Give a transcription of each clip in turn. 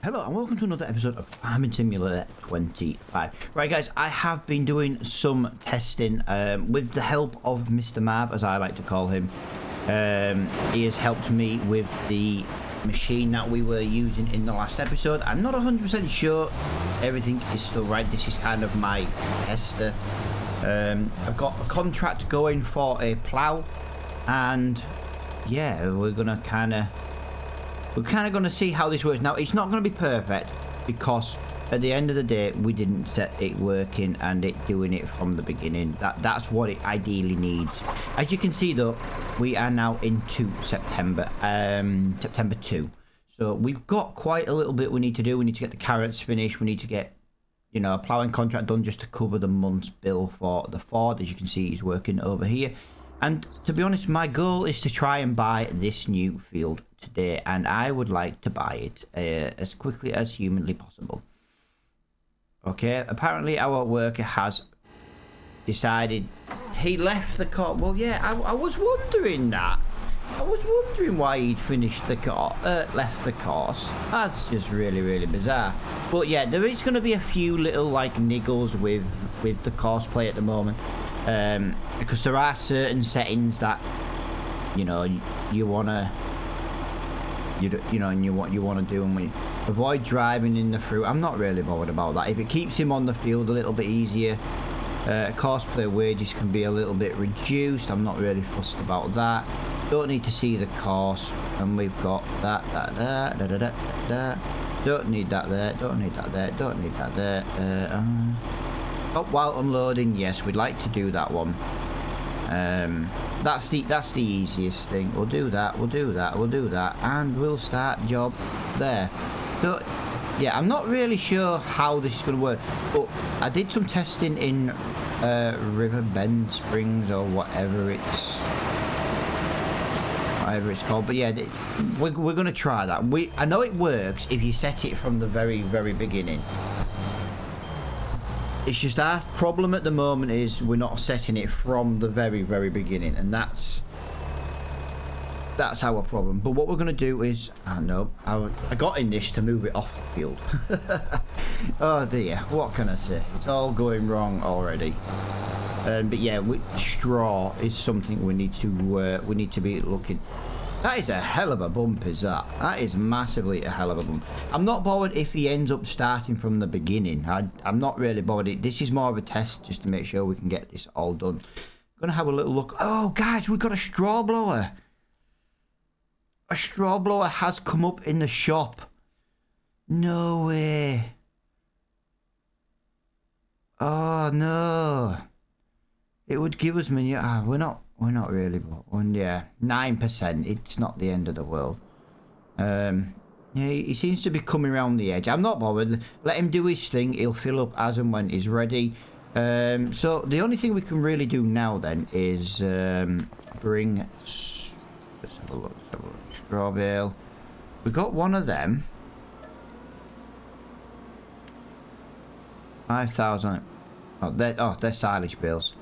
Hello and welcome to another episode of Farming Simulator 25. Right guys, I have been doing some testing with the help of Mr. Marv, as I like to call him. He has helped me with the machine that we were using in the last episode. I'm not 100% sure everything is still right. This is kind of my tester. I've got a contract going for a plough, and yeah, we're kind of going to see how this works. Now, it's not going to be perfect because at the end of the day, we didn't set it working and it doing it from the beginning. That's what it ideally needs. As you can see, though, we are now into September, September 2. So we've got quite a little bit we need to do. We need to get the carrots finished. We need to get, you know, a ploughing contract done just to cover the month's bill for the Ford. As you can see, he's working over here. And to be honest, my goal is to try and buy this new field today, and I would like to buy it as quickly as humanly possible. Okay, apparently our worker has decided he left the course. Well, yeah, I was wondering that. I was wondering why he'd finished the course, left the course. That's just really bizarre. But yeah, there is going to be a few little like niggles with the course play at the moment. Because there are certain settings that, you know, you wanna do, and we avoid driving in the fruit. I'm not really bothered about that. If it keeps him on the field a little bit easier, course player wages can be a little bit reduced. I'm not really fussed about that. Don't need to see the course, and we've got that there. Don't need that there. Don't need that there. Don't need that there. Stop while unloading. Yes, we'd like to do that one. That's the easiest thing. We'll do that. We'll do that. We'll do that, and we'll start job there. So yeah, I'm not really sure how this is going to work, but I did some testing in River Bend Springs or whatever it's called. But yeah, we're going to try that. I know it works if you set it from the very beginning. It's just our problem at the moment is we're not setting it from the very beginning, and that's our problem. But what we're going to do is, I got in this to move it off the field. Oh dear, what can I say? It's all going wrong already. But yeah, straw is something we need to be looking. That is a hell of a bump, is that? That is massively a hell of a bump. I'm not bothered if he ends up starting from the beginning. I'm not really bothered. This is more of a test just to make sure we can get this all done. I'm going to have a little look. Oh, guys, we've got a straw blower. A straw blower has come up in the shop. No way. Oh, no. It would give us we're not really, but yeah, 9%. It's not the end of the world. Yeah, he seems to be coming around the edge. I'm not bothered. Let him do his thing. He'll fill up as and when he's ready. So the only thing we can really do now then is bring. Let's have a look. Straw bale. We got one of them. 5,000. They're silage bales.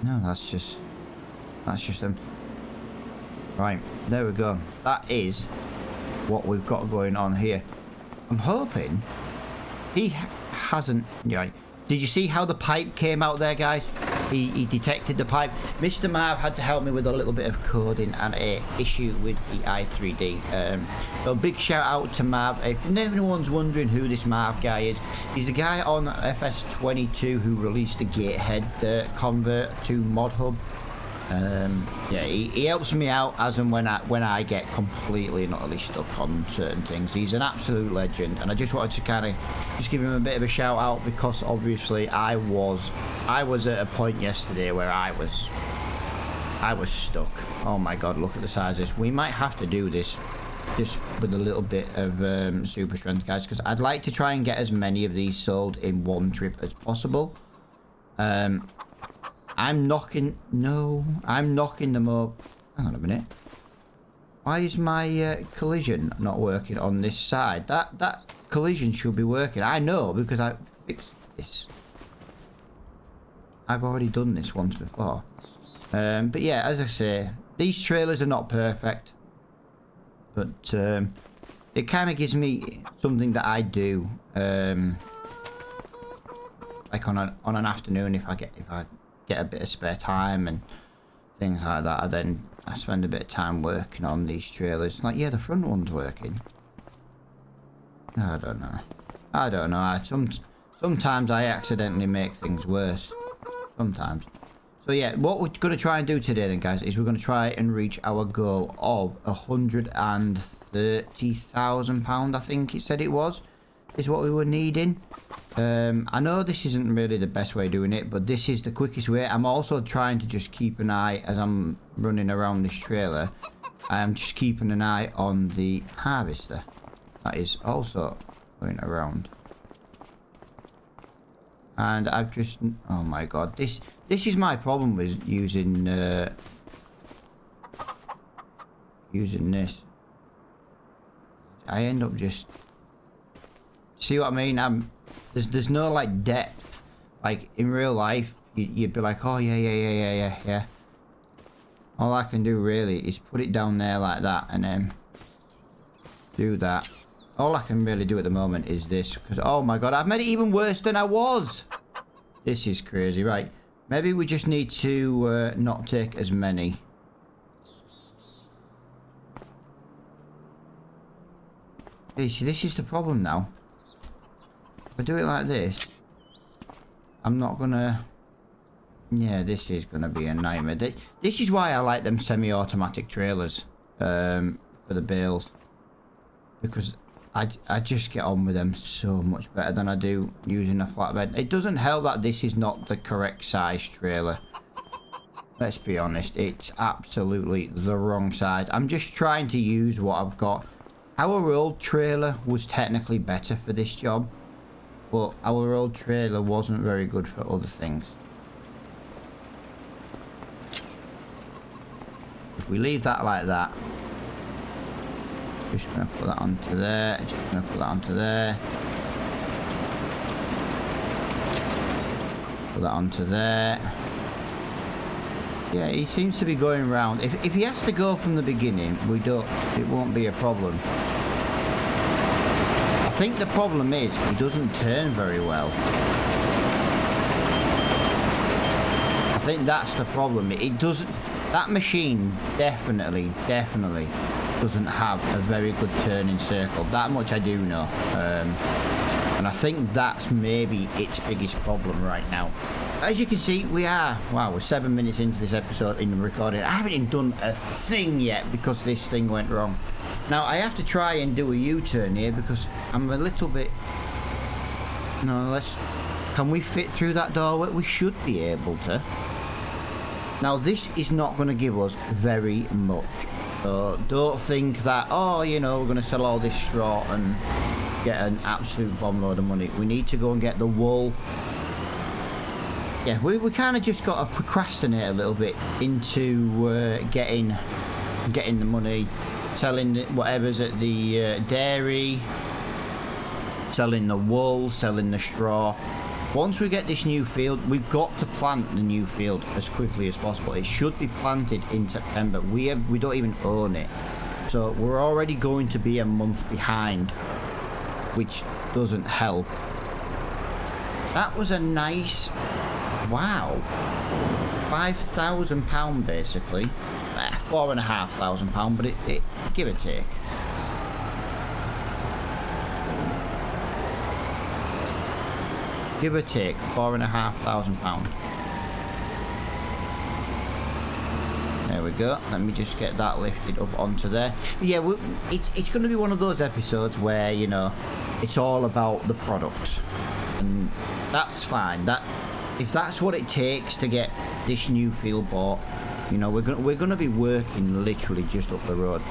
No, that's just them. Right, there we go. That is what we've got going on here. I'm hoping he hasn't. Right, did you see how the pipe came out there, guys? He detected the pipe. Mr. Marv had to help me with a little bit of coding and a issue with the i3D. So big shout out to Marv. If anyone's wondering who this Marv guy is, he's a guy on FS22 who released the Gatehead convert to Mod Hub. Yeah, he helps me out as and when I get completely and utterly stuck on certain things. He's an absolute legend, and I just wanted to kind of just give him a bit of a shout out because obviously I was at a point yesterday where I was stuck. Oh my god, look at the size of this. We might have to do this just with a little bit of super strength, guys, because I'd like to try and get as many of these sold in one trip as possible. I'm knocking them up. Hang on a minute. Why is my collision not working on this side? That collision should be working. I know because I fixed this. I've already done this once before. But yeah, as I say, these trailers are not perfect. But it kind of gives me something that I do, like on an afternoon if I get a bit of spare time and things like that. Then I spend a bit of time working on these trailers. Like, yeah, the front one's working. I don't know. Sometimes I accidentally make things worse. Sometimes. So yeah, what we're going to try and do today then, guys, is we're going to try and reach our goal of £130,000, I think it said it was, is what we were needing. I know this isn't really the best way of doing it, but this is the quickest way. I'm also trying to just keep an eye as I'm running around this trailer. I am just keeping an eye on the harvester that is also going around. And I've just, oh my god, this is my problem with using this. I end up just, see what I mean? There's no like depth. Like in real life, you'd be like, oh yeah. All I can do really is put it down there like that and then do that. All I can really do at the moment is this, because oh my god, I've made it even worse than I was. This is crazy, right? Maybe we just need to not take as many. Hey, see, this is the problem now. If I do it like this, I'm not gonna... Yeah, this is gonna be a nightmare. This is why I like them semi-automatic trailers for the bales. Because I just get on with them so much better than I do using a flatbed. It doesn't help that this is not the correct size trailer. Let's be honest, it's absolutely the wrong size. I'm just trying to use what I've got. Our old trailer was technically better for this job, but our old trailer wasn't very good for other things. If we leave that like that, just gonna put that onto there, just gonna put that onto there, put that onto there. Yeah, he seems to be going round. If he has to go from the beginning, it won't be a problem. I think the problem is he doesn't turn very well. I think that's the problem. It doesn't, that machine definitely doesn't have a very good turning circle. That much I do know. And I think that's maybe its biggest problem right now. As you can see, we're 7 minutes into this episode in recording. I haven't even done a thing yet because this thing went wrong. Now I have to try and do a U-turn here because I'm a little bit... No, can we fit through that doorway? We should be able to. Now this is not going to give us very much. So don't think that, oh, you know, we're going to sell all this straw and get an absolute bomb load of money. We need to go and get the wool. Yeah, we kind of just got to procrastinate a little bit into getting the money, selling whatever's at the dairy, selling the wool, selling the straw. Once we get this new field, we've got to plant the new field as quickly as possible. It should be planted in September. We don't even own it. So we're already going to be a month behind, which doesn't help. That was a nice... Wow. £5,000 basically. £4,500, but it give or take. Give or take, £4,500. There we go. Let me just get that lifted up onto there. Yeah, it's going to be one of those episodes where, you know, it's all about the products, and that's fine. If that's what it takes to get this new field bought, you know, we're going to be working literally just up the road.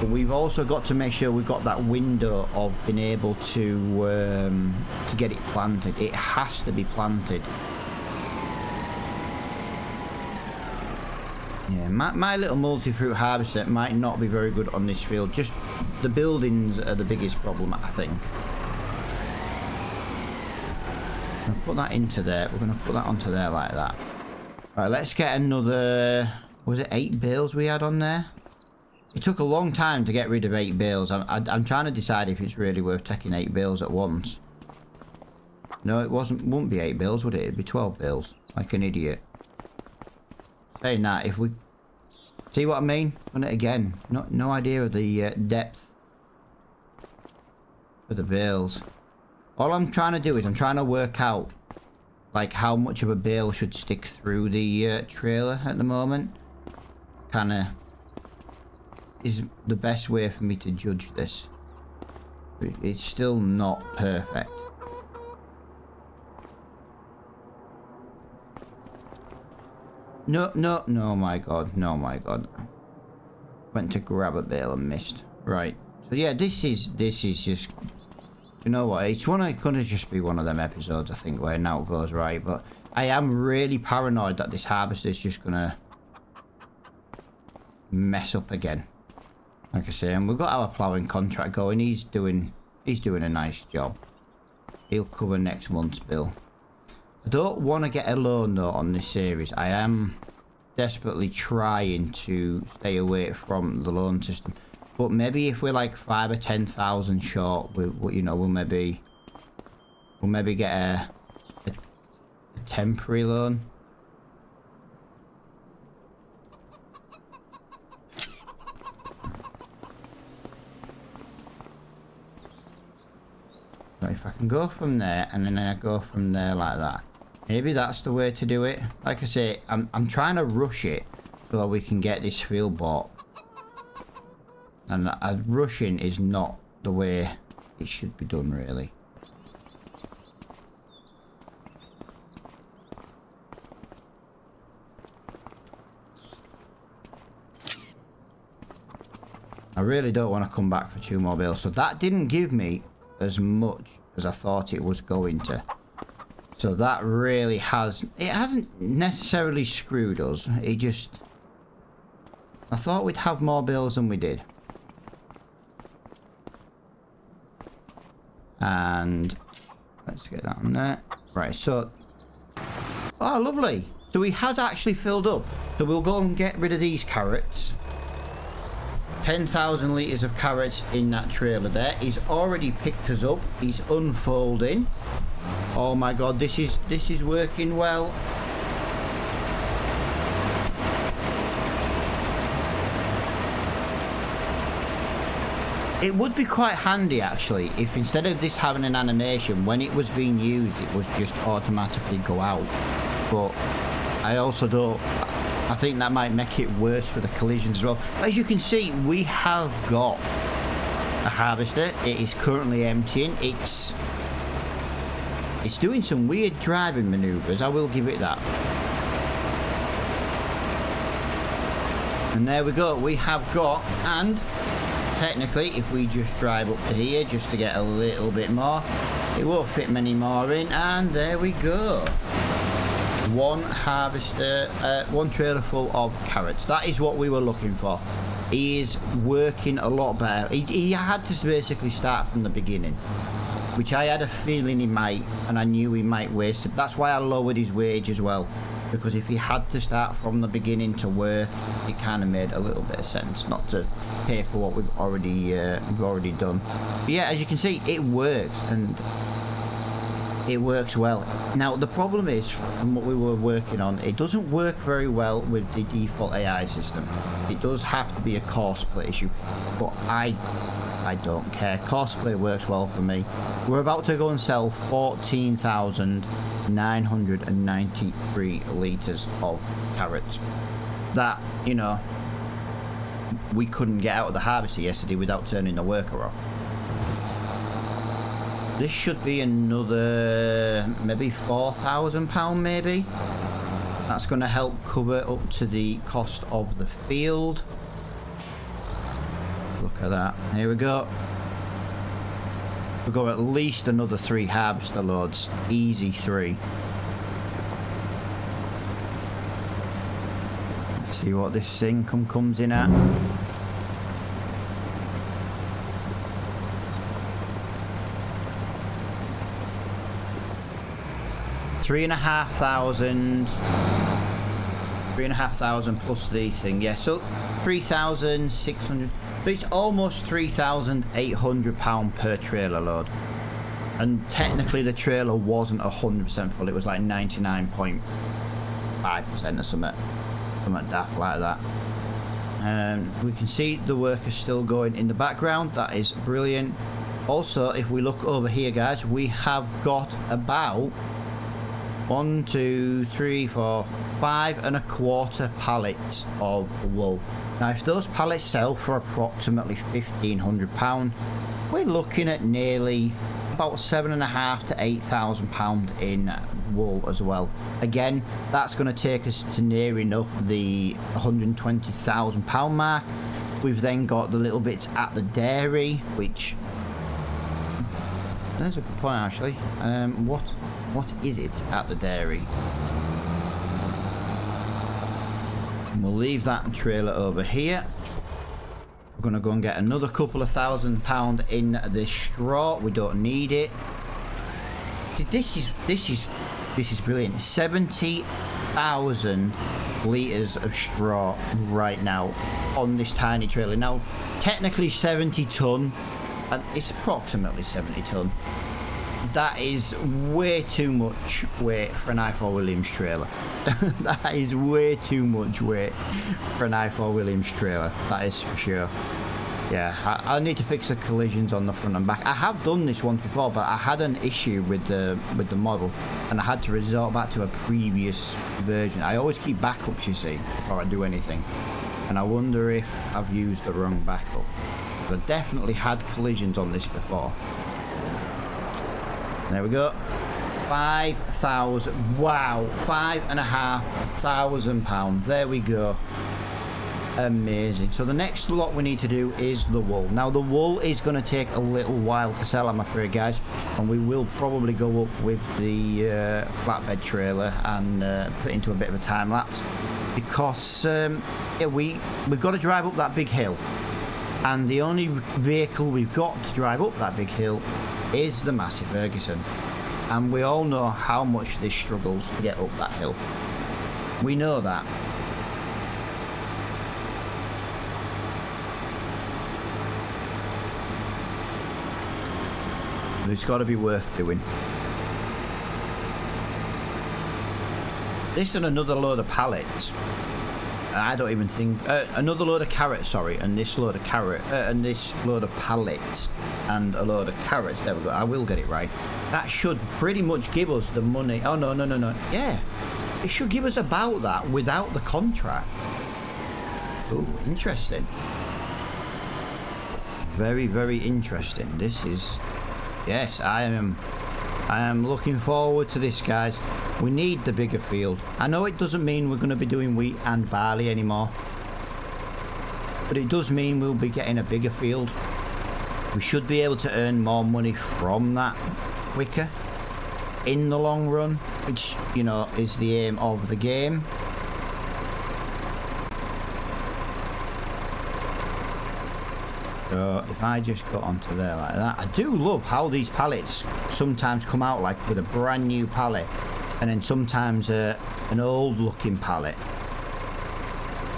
But we've also got to make sure we've got that window of being able to get it planted. It has to be planted. Yeah, my little multi-fruit harvester might not be very good on this field. Just the buildings are the biggest problem, I think. I'm gonna put that into there. We're gonna put that onto there like that. Right, let's get another. Was it 8 bales we had on there? It took a long time to get rid of 8 bales. I'm trying to decide if it's really worth taking 8 bales at once. No, it wouldn't be 8 bales, would it? It'd be 12 bales. Like an idiot. Saying that, if we... See what I mean? Run it again. No idea of the depth of the bales. All I'm trying to do is I'm trying to work out like how much of a bale should stick through the trailer at the moment. Kind of is the best way for me to judge this. It's still not perfect. No, my god, no, my god. Went to grab a bale and missed. Right. So yeah, this is just, you know what, it's gonna just be one of them episodes, I think, where now it goes right, but I am really paranoid that this harvester is just gonna mess up again. Like I say, and we've got our ploughing contract going. He's doing a nice job. He'll cover next month's bill. I don't want to get a loan though on this series. I am desperately trying to stay away from the loan system. But maybe if we're like 5,000 or 10,000 short, you know, we'll maybe get a temporary loan. But if I can go from there and then I go from there like that, maybe that's the way to do it. Like I say, I'm trying to rush it so we can get this field bought. And rushing is not the way it should be done, really. I really don't want to come back for 2 more bales. So that didn't give me as much as I thought it was going to. So that really hasn't necessarily screwed us. It just... I thought we'd have more bales than we did. And let's get that on there. Right, so... Oh, lovely. So he has actually filled up. So we'll go and get rid of these carrots. 10,000 litres of carrots in that trailer there. He's already picked us up. He's unfolding. Oh my god, this is working well. It would be quite handy actually if instead of this having an animation, when it was being used it was just automatically go out. But I also don't... I think that might make it worse for the collisions as well. As you can see, we have got a harvester. It is currently emptying. It's doing some weird driving maneuvers, I will give it that. And there we go, we have got, and technically if we just drive up to here just to get a little bit more, it won't fit many more in, and there we go. One harvester, one trailer full of carrots. That is what we were looking for. He is working a lot better. He had to basically start from the beginning, which I had a feeling he might, and I knew he might waste it. That's why I lowered his wage as well, because if he had to start from the beginning to work, it kind of made a little bit of sense not to pay for what we've already done. But yeah, as you can see, it works, and it works well. Now the problem is, from what we were working on, it doesn't work very well with the default AI system. It does have to be a courseplay issue, but I don't care. Courseplay works well for me. We're about to go and sell 14,993 litres of carrots. That, you know, we couldn't get out of the harvester yesterday without turning the worker off. This should be another maybe £4,000 maybe. That's going to help cover up to the cost of the field. Look at that. Here we go. We've got at least another 3 harvester loads. Easy 3. Let's see what this income comes in at. $3,500. 3,500 plus the thing. Yeah, so 3,600. But it's almost £3,800 per trailer load. And technically the trailer wasn't 100% full. It was like 99.5% or something daft like that. We can see the workers still going in the background. That is brilliant. Also, if we look over here, guys, we have got about 1, 2, 3, 4, 5.25 pallets of wool. Now, if those pallets sell for approximately £1,500, we're looking at nearly about £7,500 to £8,000 in wool as well. Again, that's going to take us to near enough the £120,000 mark. We've then got the little bits at the dairy, which there's a good point actually. What is it at the dairy? We'll leave that trailer over here. We're going to go and get another couple of £1,000 in this straw. We don't need it. This is brilliant. 70,000 litres of straw right now on this tiny trailer. Now, technically 70 tonne, and it's approximately 70 tonne. That is way too much weight for an I4 Williams trailer. That is way too much weight for an I4 Williams trailer. That is for sure. Yeah, I need to fix the collisions on the front and back. I have done this once before, but I had an issue with the model, and I had to resort back to a previous version. I always keep backups, you see, before I do anything. And I wonder if I've used the wrong backup. But I definitely had collisions on this before. There we go. 5,000. Wow, £5,500. There we go. Amazing. So the next lot we need to do is the wool. Now the wool is going to take a little while to sell, I'm afraid, guys, and we will probably go up with the flatbed trailer and put into a bit of a time lapse, because yeah, we've got to drive up that big hill, and the only vehicle we've got to drive up that big hill is the Massey Ferguson, and we all know how much this struggles to get up that hill. We know that. But it's got to be worth doing. This and another load of pallets. And I don't even think another load of carrots, sorry, and this load of and this load of pallets and a load of carrots. There we go. I will get it right. That should pretty much give us the money. Oh no. Yeah, it should give us about that without the contract. Oh, interesting. Very, very interesting. This is. Yes, I am looking forward to this, guys. We need the bigger field. I know it doesn't mean we're going to be doing wheat and barley anymore, but it does mean we'll be getting a bigger field. We should be able to earn more money from that quicker in the long run, which, you know, is the aim of the game. So if I just got onto there like that, I do love how these pallets sometimes come out like with a brand new pallet, and then sometimes an old looking pallet.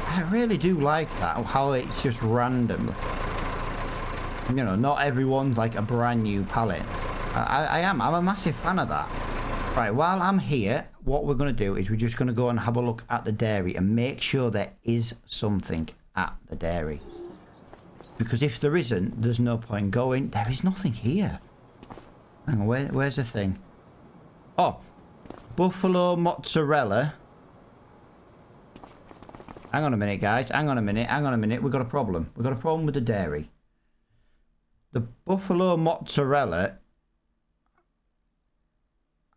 I really do like that, how it's just random. You know, not everyone's like a brand new pallet. I'm a massive fan of that. Right, while I'm here, what we're going to do is we're just going to go and have a look at the dairy and make sure there is something at the dairy. Because if there isn't, there's no point going. There is nothing here. Hang on, where's the thing? Oh, buffalo mozzarella. Hang on a minute, guys. Hang on a minute. We've got a problem. We've got a problem with the dairy. The buffalo mozzarella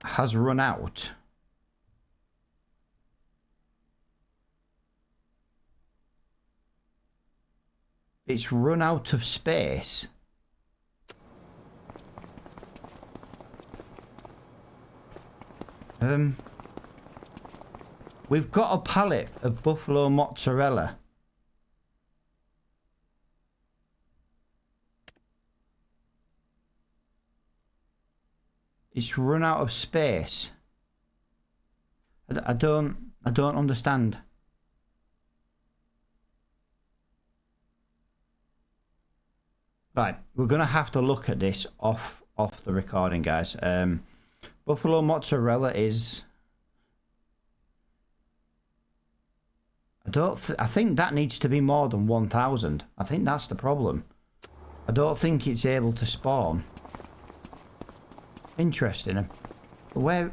has run out. It's run out of space. We've got a pallet of buffalo mozzarella. It's run out of space. I don't understand. Right, we're gonna have to look at this off the recording, guys. Buffalo mozzarella is. I think that needs to be more than 1,000. I think that's the problem. I don't think it's able to spawn. Interesting. Where?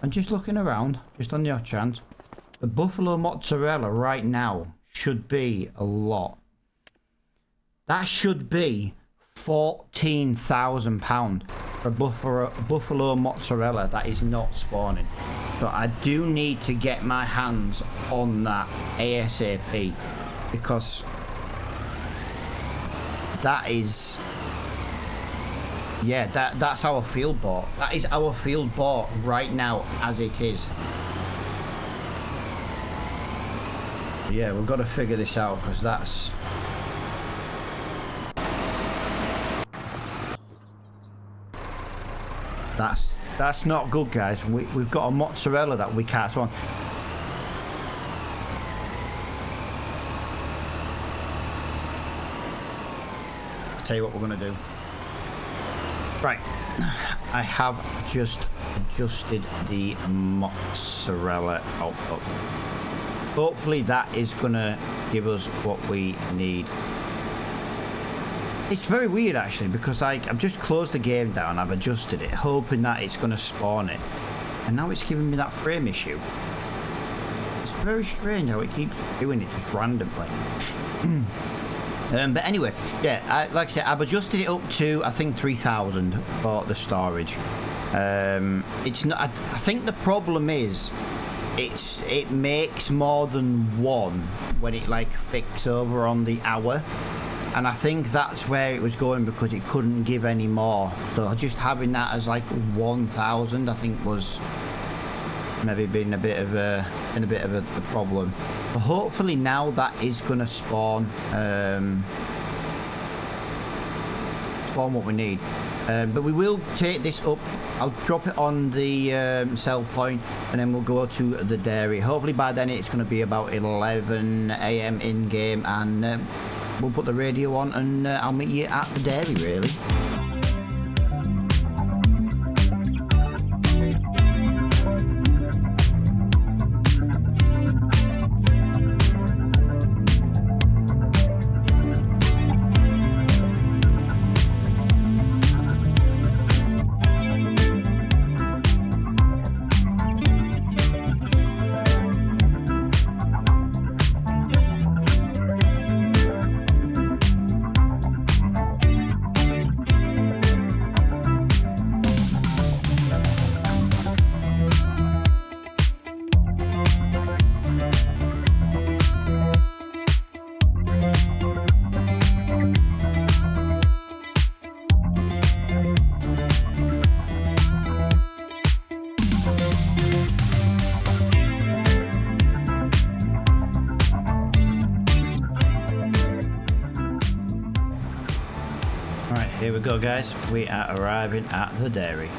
I'm just looking around, just on the off chance. The buffalo mozzarella right now should be a lot. That should be £14,000 for a buffalo mozzarella that is not spawning. So I do need to get my hands on that ASAP, because that is, yeah, that's our field bought. That is our field bought right now as it is. Yeah, we've got to figure this out, because that's not good, guys. We've got a mozzarella that we can't spawn. I'll tell you what we're gonna do. Right, I have just adjusted the mozzarella output. Hopefully that is gonna give us what we need. It's very weird actually, because I've just closed the game down, I've adjusted it, hoping that it's gonna spawn it, and now it's giving me that frame issue. It's very strange how it keeps doing it just randomly. But anyway, yeah, like I said, I've adjusted it up to I think 3,000 for the storage. It's not. I think the problem is it makes more than one when it like flicks over on the hour. And I think that's where it was going, because it couldn't give any more. So just having that as like 1,000, I think was maybe been a bit of a problem. But hopefully now that is gonna spawn what we need. But we will take this up. I'll drop it on the sell point, and then we'll go to the dairy. Hopefully by then it's going to be about 11 AM in game, and we'll put the radio on, and I'll meet you at the dairy, really. Here we go, guys. We are arriving at the dairy.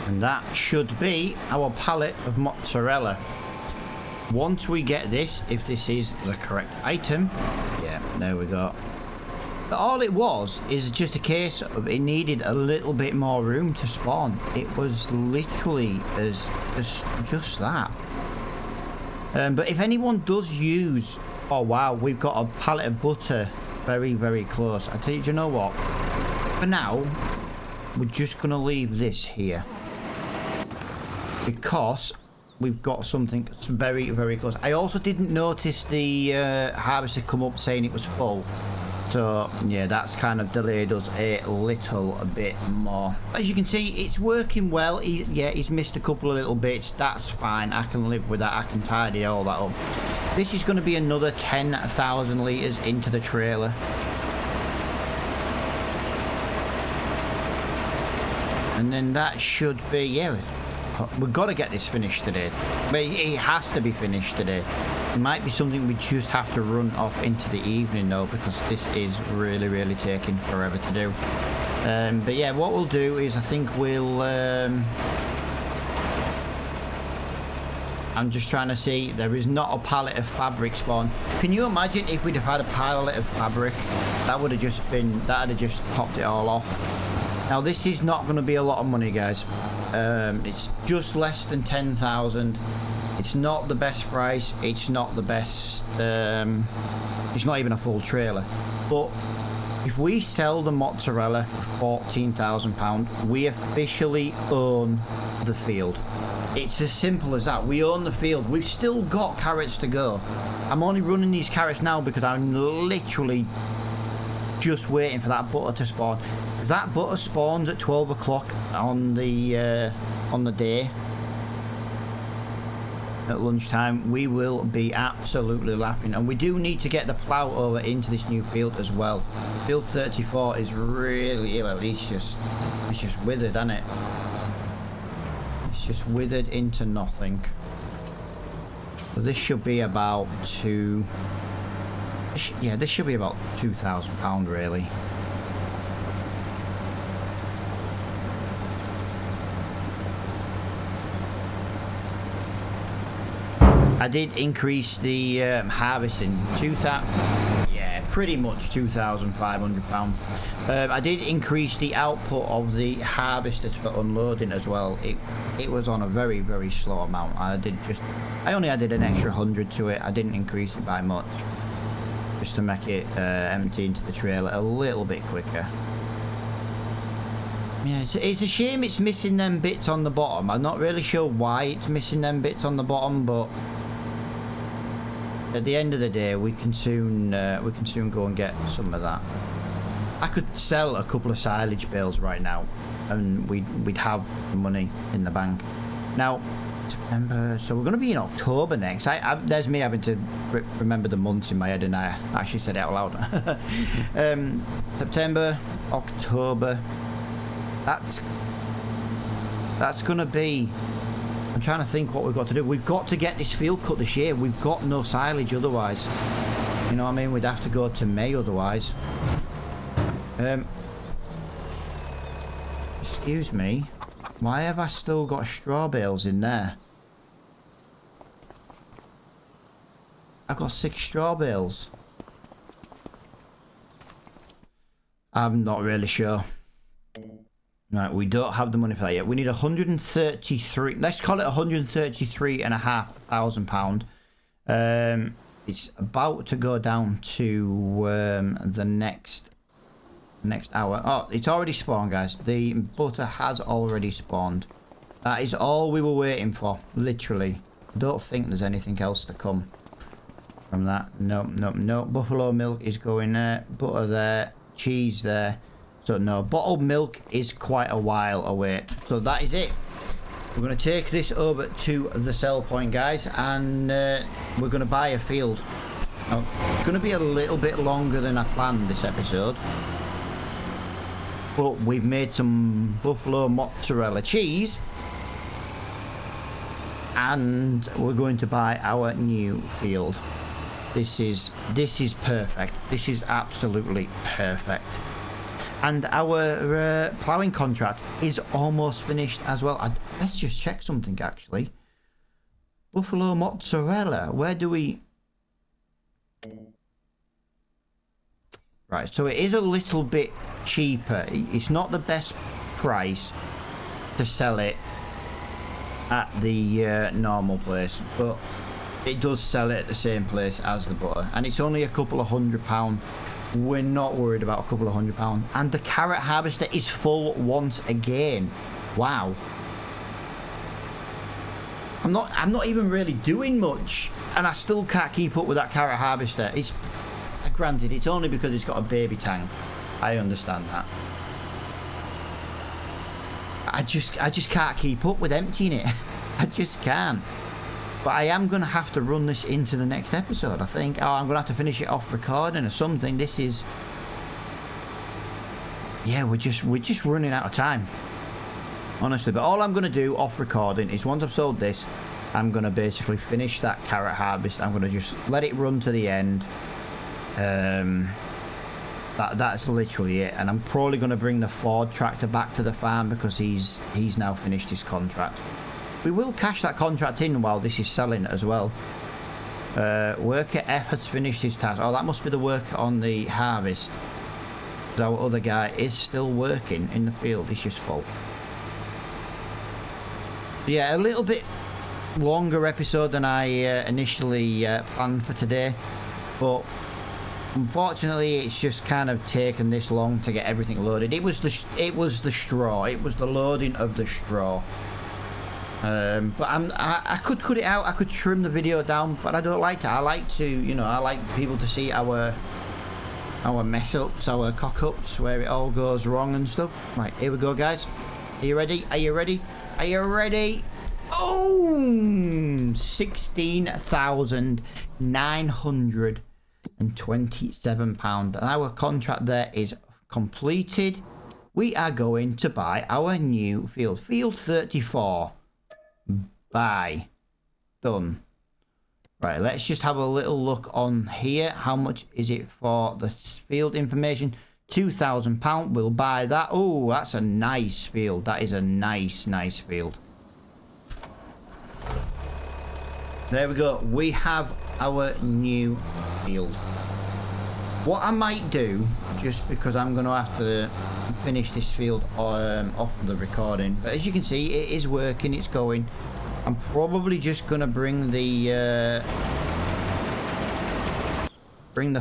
And that should be our pallet of mozzarella. Once we get this, if this is the correct item, yeah, there we go. But all it was is just a case of it needed a little bit more room to spawn. It was literally as just that. But if anyone does use, oh wow, we've got a pallet of butter very, very close. I tell you, do you know what? For now, we're just gonna leave this here, because we've got something very, very close. I also didn't notice the harvester come up saying it was full. So, yeah, that's kind of delayed us a little bit more. As you can see, it's working well. He's missed a couple of little bits. That's fine. I can live with that. I can tidy all that up. This is going to be another 10,000 litres into the trailer. And then that should be, yeah, we've got to get this finished today. But it has to be finished today. It might be something we just have to run off into the evening though, because this is really, really taking forever to do. But yeah, what we'll do is I think we'll I'm just trying to see. There is not a pallet of fabric spawn. Can you imagine if we'd have had a pallet of fabric? That would have just been, that'd have just topped it all off. Now this is not going to be a lot of money, guys. It's just less than 10,000. It's not the best price. It's not the best. It's not even a full trailer. But if we sell the mozzarella for £14,000, we officially own the field. It's as simple as that. We own the field. We've still got carrots to go. I'm only running these carrots now because I'm literally just waiting for that butter to spawn. If that butter spawns at 12 o'clock on the day at lunchtime, we will be absolutely laughing. And we do need to get the plough over into this new field as well. Field 34 is really, well, it's just withered, isn't it? It's just withered into nothing. So this should be about this should be about £2,000 really. I did increase the harvesting pretty much £2,500. I did increase the output of the harvesters for unloading as well. It was on a very, very slow amount. I only added an extra 100 to it. I didn't increase it by much, just to make it empty into the trailer a little bit quicker. Yeah, it's a shame it's missing them bits on the bottom. I'm not really sure why it's missing them bits on the bottom, but at the end of the day, we can soon go and get some of that. I could sell a couple of silage bales right now, and we'd have the money in the bank. Now, September. So we're going to be in October next. There's me having to remember the months in my head, and I actually said it out loud. September, October. That's going to be. I'm trying to think what we've got to do. We've got to get this field cut this year. We've got no silage otherwise. You know what I mean? We'd have to go to May otherwise. Excuse me. Why have I still got straw bales in there? I've got 6 straw bales. I'm not really sure. Right, we don't have the money for that yet. We need 133. Let's call it £133,500. It's about to go down to the next hour. Oh, it's already spawned, guys. The butter has already spawned. That is all we were waiting for, literally. I don't think there's anything else to come from that. Nope, nope, nope. Buffalo milk is going there. Butter there. Cheese there. So no, bottled milk is quite a while away. So that is it. We're going to take this over to the sell point, guys, and we're going to buy a field. Now, it's going to be a little bit longer than I planned this episode, but we've made some buffalo mozzarella cheese, and we're going to buy our new field. This is perfect. This is absolutely perfect. And our ploughing contract is almost finished as well. Let's just check something, actually. Buffalo mozzarella. Where do we... Right, so it is a little bit cheaper. It's not the best price to sell it at the normal place, but it does sell it at the same place as the butter. And it's only a couple of £100. We're not worried about a couple of £100. And the carrot harvester is full once again. Wow. I'm not even really doing much, and I still can't keep up with that carrot harvester. It's granted, it's only because it's got a baby tank. I understand that. I just can't keep up with emptying it. I just can't. But I am going to have to run this into the next episode, I think. Oh, I'm going to have to finish it off recording or something. This is... Yeah, we're just running out of time. Honestly, but all I'm going to do off recording is once I've sold this, I'm going to basically finish that carrot harvest. I'm going to just let it run to the end. That's literally it. And I'm probably going to bring the Ford tractor back to the farm because he's now finished his contract. we will cash that contract in while this is selling as well. Worker F has finished his task. Oh, that must be the work on the harvest. Our other guy is still working in the field. He's just full. Yeah, a little bit longer episode than I initially planned for today, but unfortunately it's just kind of taken this long to get everything loaded. It was the straw. It was the loading of the straw. But I could cut it out. I could trim the video down, but I don't like to. I like to, you know, I like people to see our mess ups, our cock ups, where it all goes wrong and stuff. Right, here we go, guys. Are you ready? Are you ready? Are you ready? Oh, 16,927 pounds. And our contract there is completed. We are going to buy our new field. Field 34. Buy. Done. Right, let's just have a little look on here. How much is it for the field information? £2,000. We'll buy that. Oh, that's a nice field. That is a nice field. There we go. We have our new field. What I might do, just because I'm going to have to finish this field off the recording, but as you can see, it is working. It's going. I'm probably just going to bring the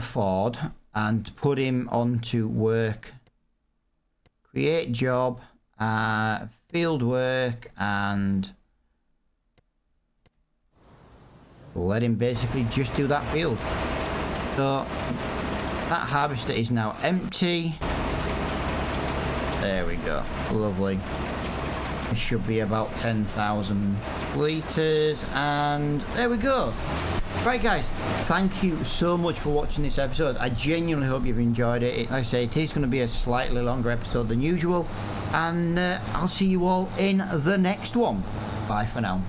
Ford and put him onto work. Create job, field work, and let him basically just do that field. So that harvester is now empty. There we go. Lovely. It should be about 10,000 litres, and there we go. Right, guys, thank you so much for watching this episode. I genuinely hope you've enjoyed it. Like I say, it is going to be a slightly longer episode than usual, and I'll see you all in the next one. Bye for now.